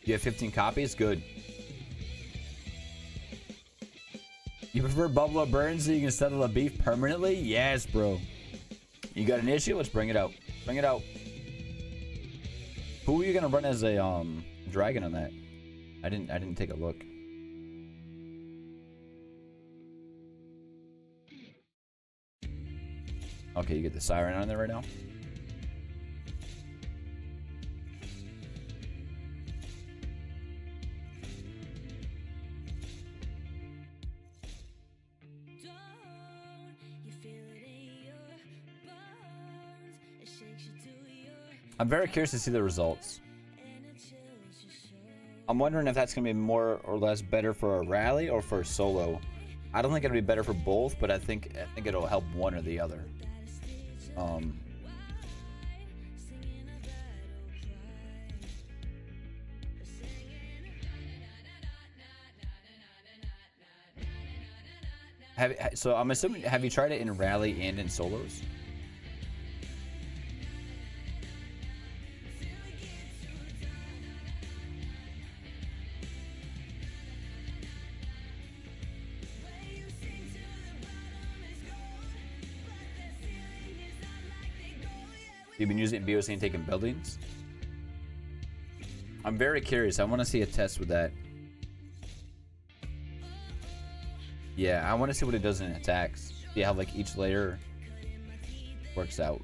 You have 15 copies? Good. You prefer Buffalo Burns so you can settle a beef permanently? Yes, bro. You got an issue? Let's bring it out. Bring it out. Who are you gonna run as a dragon on that? I didn't take a look. Okay, you get the siren on there right now. I'm very curious to see the results. I'm wondering if that's going to be more or less better for a rally or for a solo. I don't think it'll be better for both, but I think it'll help one or the other. So I'm assuming, have you tried it in rally and in solos? You've been using it in BOC and taking buildings? I'm very curious. I want to see a test with that. Yeah, I want to see what it does in attacks. See how like each layer works out.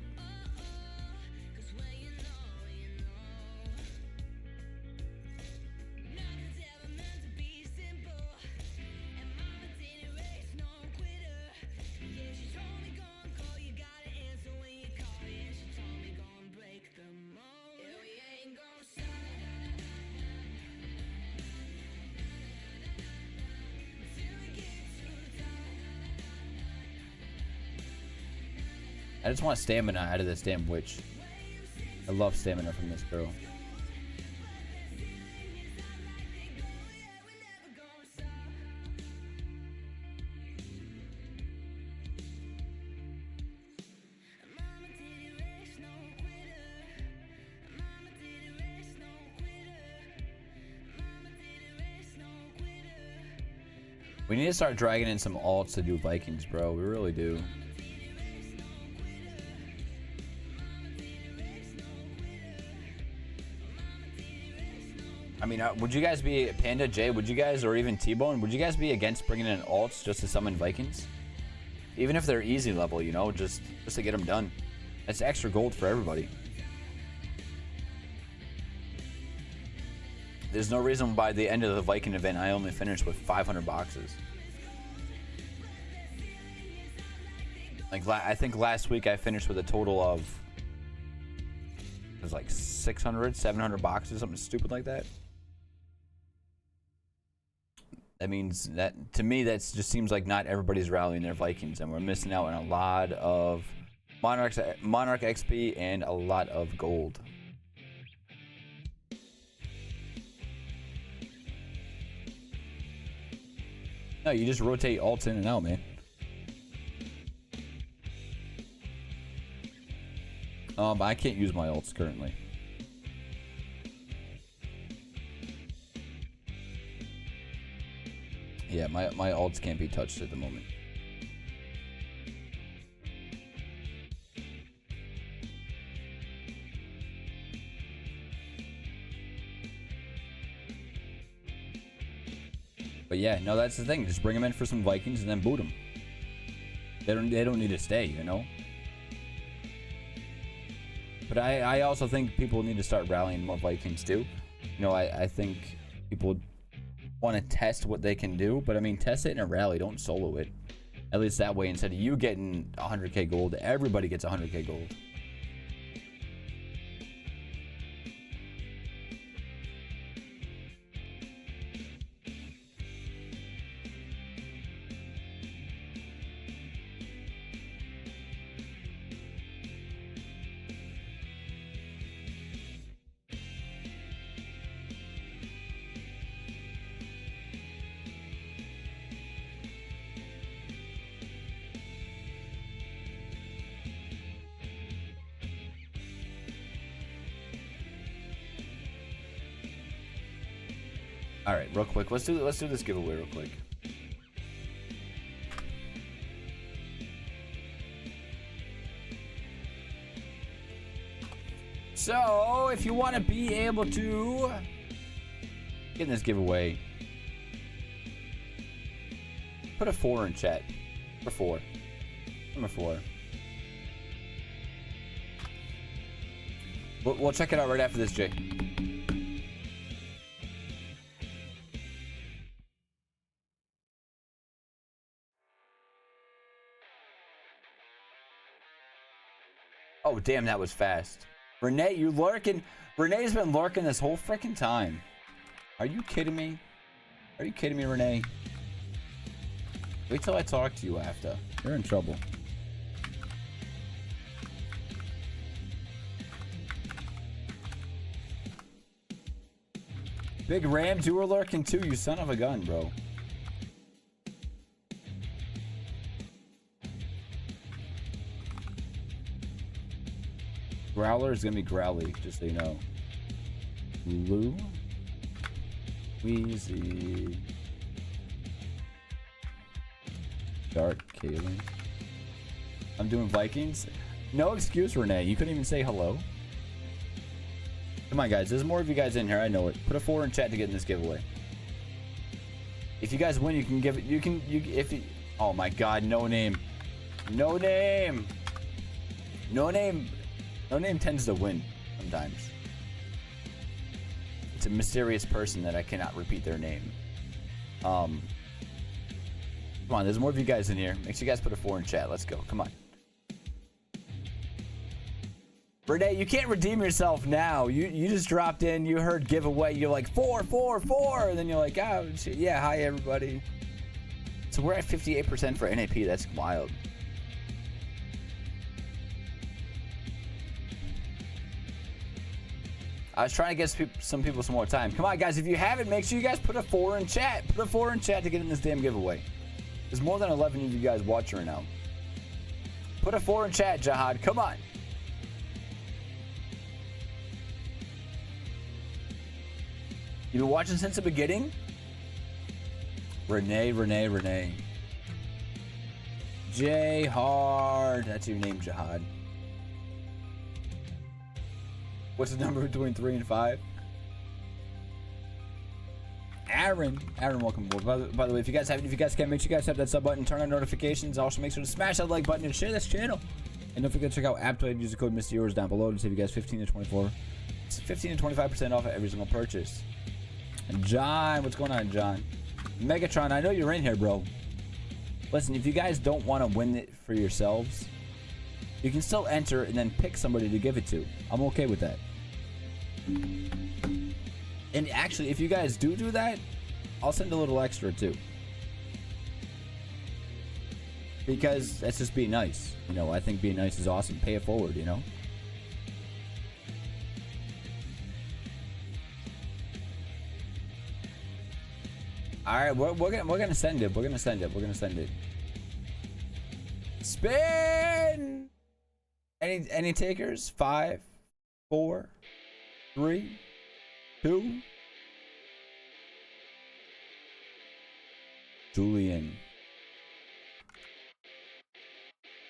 I just want stamina out of this damn witch. I love stamina from this girl. We need to start dragging in some alts to do Vikings, bro. We really do. I mean, would you guys be, Panda, Jay, would you guys, or even T-Bone, would you guys be against bringing in alts just to summon Vikings? Even if they're easy level, you know, just to get them done. That's extra gold for everybody. There's no reason by the end of the Viking event I only finished with 500 boxes. Like, I think last week I finished with a total of, it was like 600, 700 boxes, something stupid like that. That means that, to me, that just seems like not everybody's rallying their Vikings, and we're missing out on a lot of Monarch XP and a lot of gold. No, you just rotate alts in and out, man. I can't use my alts currently. Yeah, my alts can't be touched at the moment. But yeah, no, that's the thing. Just bring them in for some Vikings and then boot them. They don't need to stay, you know. But I also think people need to start rallying more Vikings too. You know, I think people want to test what they can do, but I mean, test it in a rally, don't solo it. At least that way, instead of you getting 100k gold, everybody gets 100k gold. All right, real quick. Let's do this giveaway real quick. So, if you want to be able to get in this giveaway, put a 4 in chat. For 4. Number 4. We'll check it out right after this, Jay. Oh, damn, that was fast. Renee, you lurking. Renee's been lurking this whole freaking time. Are you kidding me? Are you kidding me, Renee? Wait till I talk to you after. You're in trouble. Big Rams, you were lurking too, you son of a gun, bro. Growler is gonna be growly, just so you know. Lou, Wheezy, Dark Kaylin. I'm doing Vikings. No excuse, Renee. You couldn't even say hello. Come on, guys. There's more of you guys in here. I know it. Put a 4 in chat to get in this giveaway. If you guys win, you can give it. If you. Oh my God, no name. No name. No name. No name tends to win sometimes. It's a mysterious person that I cannot repeat their name. Come on, there's more of you guys in here. Make sure you guys put a 4 in chat. Let's go. Come on. Renee, you can't redeem yourself now. You just dropped in. You heard giveaway. You're like 4, 4, 4. And then you're like, oh, shit. Yeah, hi, everybody. So we're at 58% for NaP. That's wild. I was trying to get some people some more time. Come on, guys. If you haven't, make sure you guys put a 4 in chat. Put a 4 in chat to get in this damn giveaway. There's more than 11 of you guys watching right now. Put a 4 in chat, Jihad. Come on. You've been watching since the beginning? Renee. J Hard. That's your name, Jihad. What's the number between 3 and 5? Aaron, welcome aboard. By the way, if you guys can, make sure you guys have that sub button, turn on notifications. Also, make sure to smash that like button and share this channel. And don't forget to check out Aptoid. Use the code MrEuros down below to save you guys 15 to 25% off of every single purchase. And John, what's going on, John? Megatron, I know you're in here, bro. Listen, if you guys don't want to win it for yourselves, you can still enter and then pick somebody to give it to. I'm okay with that. And actually, if you guys do that, I'll send a little extra too. Because that's just being nice. You know, I think being nice is awesome. Pay it forward, you know? All right, we're gonna send it. We're gonna send it. Spin. Any takers? 5, 4, 3, 2. Julian.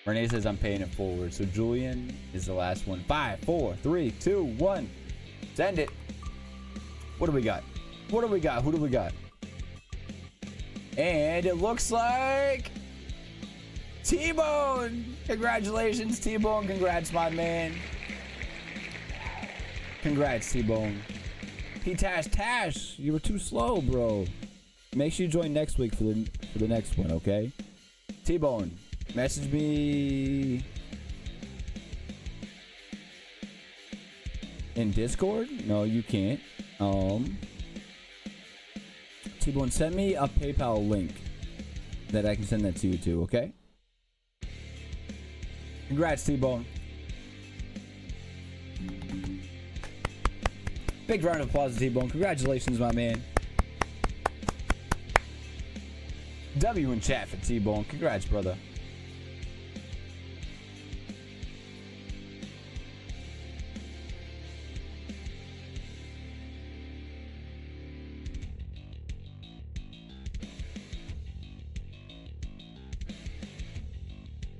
Renee says I'm paying it forward. So Julian is the last one. 5, 4, 3, 2, 1. Send it. What do we got? Who do we got? And it looks like T-Bone. Congratulations, T-Bone. Congrats, my man. Congrats, T-Bone. Tash, you were too slow, bro. Make sure you join next week for the next one, okay? T-Bone, message me in Discord. No, you can't. T-Bone, send me a PayPal link that I can send that to you too, okay? Congrats, T-Bone. Big round of applause to T-Bone. Congratulations, my man. W in chat for T-Bone. Congrats, brother.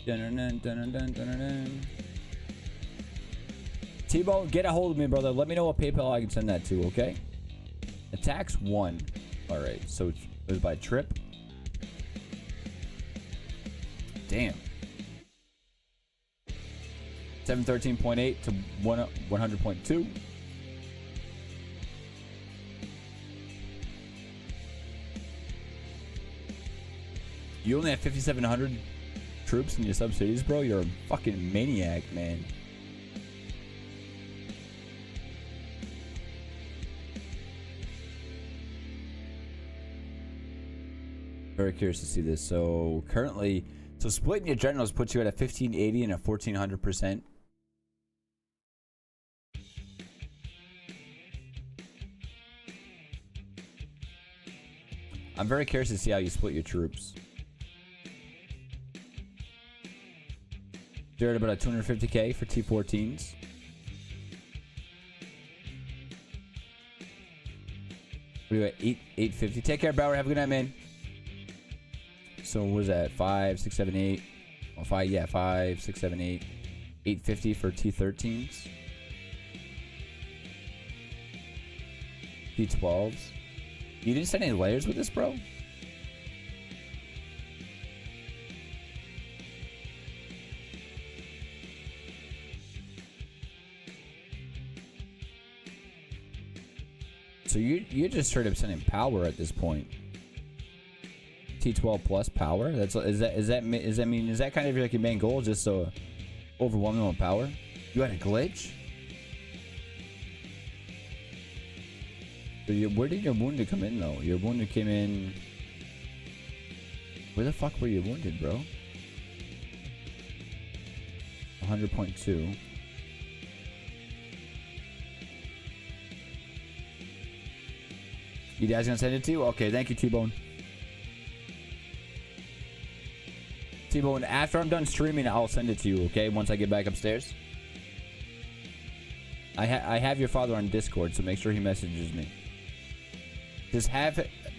Dun-dun-dun, dun-dun-dun, dun-dun-dun. T-Bone, get a hold of me, brother. Let me know what PayPal I can send that to, okay? Attacks 1. Alright, so it was by trip. Damn. 713.8 to 100.2. You only have 5,700 troops in your sub-cities, bro? You're a fucking maniac, man. Very curious to see this. So currently, so splitting your generals puts you at a 1580 and a 1400%. I'm very curious to see how you split your troops. You're at about a 250k for T14s. We got 850. Take care, Bauer. Have a good night, man. So what was that? 5, 6, 7, 8. Well, 5, yeah, 5, 6, 7, 8. 850 for T13s. T12s. You didn't send any layers with this, bro? So you're just straight up sending power at this point. T12 plus power. Is that kind of like your main goal, just so overwhelming on power? You had a glitch? So where did your wounded come in though? Your wounded came in. Where the fuck were you wounded, bro? 100.2. You guys gonna send it to you? Okay, thank you, T-Bone. T-Bone, after I'm done streaming, I'll send it to you, okay? Once I get back upstairs. I have your father on Discord, so make sure he messages me. Just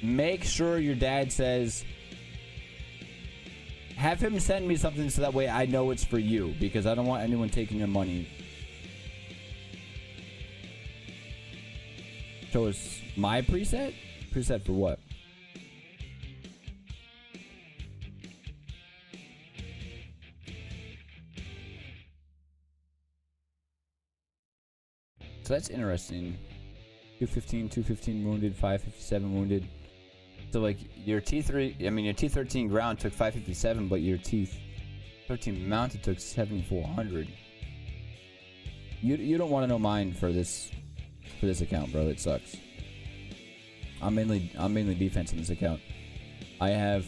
make sure your dad says, have him send me something so that way I know it's for you, because I don't want anyone taking your money. Show us my preset? Preset for what? So that's interesting. 215, 215 wounded, 557 wounded. So like your T3, I mean your T13 ground took 557, but your T13 mounted took 7,400. You don't want to know mine for this account, bro. It sucks. I'm mainly defense in this account. I have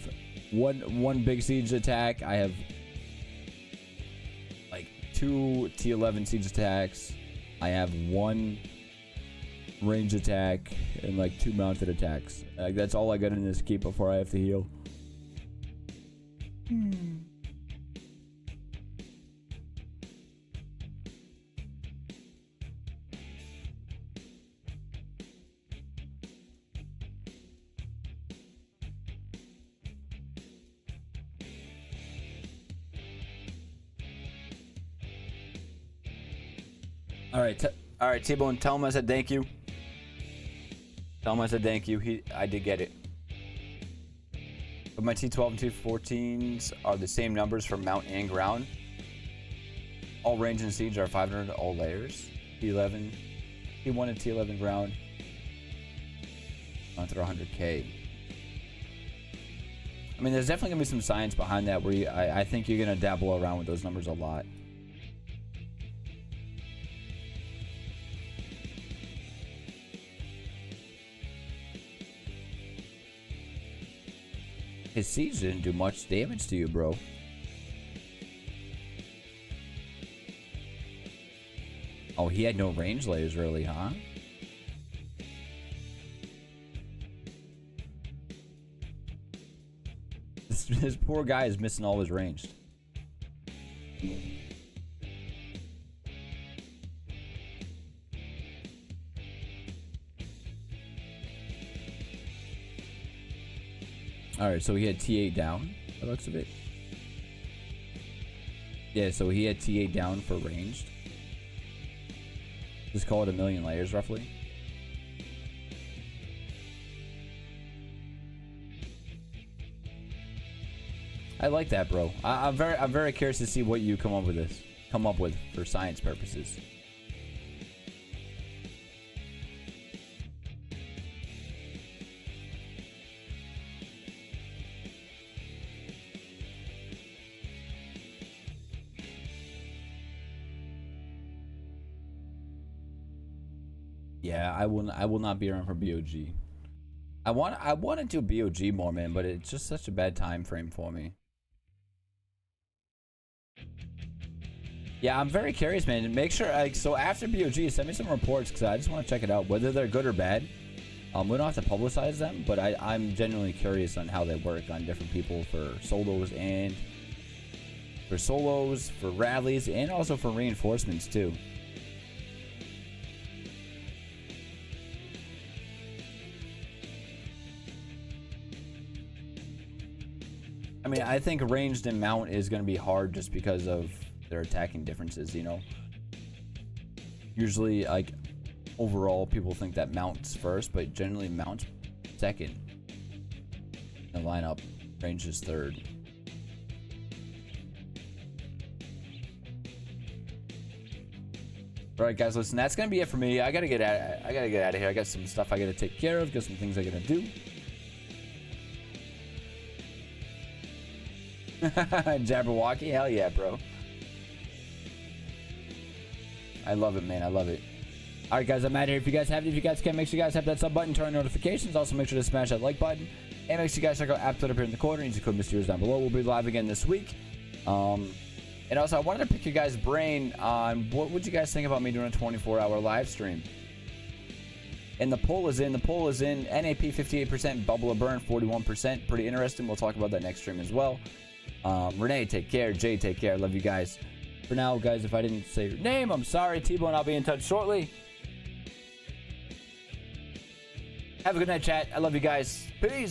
one big siege attack. I have like 2 T11 siege attacks. I have 1 range attack and like 2 mounted attacks. Like that's all I got in this keep before I have to heal. All right, T-Bone, tell him I said thank you. Tell him I said thank you. I did get it. But my T12 and T14s are the same numbers for mount and ground. All range and siege are 500 all layers. T11, T1 and T11 ground. Mounted are 100k. I mean, there's definitely gonna be some science behind that where I think you're gonna dabble around with those numbers a lot. His siege didn't do much damage to you, bro. Oh, he had no range layers really, huh? This poor guy is missing all his ranged. Alright, so he had T8 down, by the looks of it. Yeah, so he had TA down for ranged. Just call it 1,000,000 layers roughly. I like that, bro. I'm very curious to see what you come up with for science purposes. Yeah, I will not be around for BOG. I want to do BOG more, man, but it's just such a bad time frame for me. Yeah, I'm very curious, man. Make sure, like, so after BOG, send me some reports because I just want to check it out, whether they're good or bad. We don't have to publicize them, but I'm genuinely curious on how they work on different people for solos and for rallies, and also for reinforcements too. I mean, I think ranged and mount is going to be hard just because of their attacking differences, you know. Usually, like, overall, people think that mounts first, but generally mount second. The lineup, range is third. All right, guys, listen, that's gonna be it for me. I gotta get out of here. I got some stuff I gotta take care of. Got some things I gotta do. Jabberwocky, hell yeah, bro. I love it, man. I love it. All right, guys, I'm out of here. If you guys can, make sure you guys have that sub button, turn on notifications. Also, make sure to smash that like button. And make sure you guys check out Aptoid up here in the corner. Use the code Mysterious down below. We'll be live again this week. And also, I wanted to pick your guys' brain on what would you guys think about me doing a 24-hour live stream. And the poll is in. NaP 58%, Bubble of Burn 41%. Pretty interesting. We'll talk about that next stream as well. Renee, take care. Jay, take care. I love you guys. For now, guys, if I didn't say your name, I'm sorry. T-Bone, I'll be in touch shortly. Have a good night, chat. I love you guys. Peace.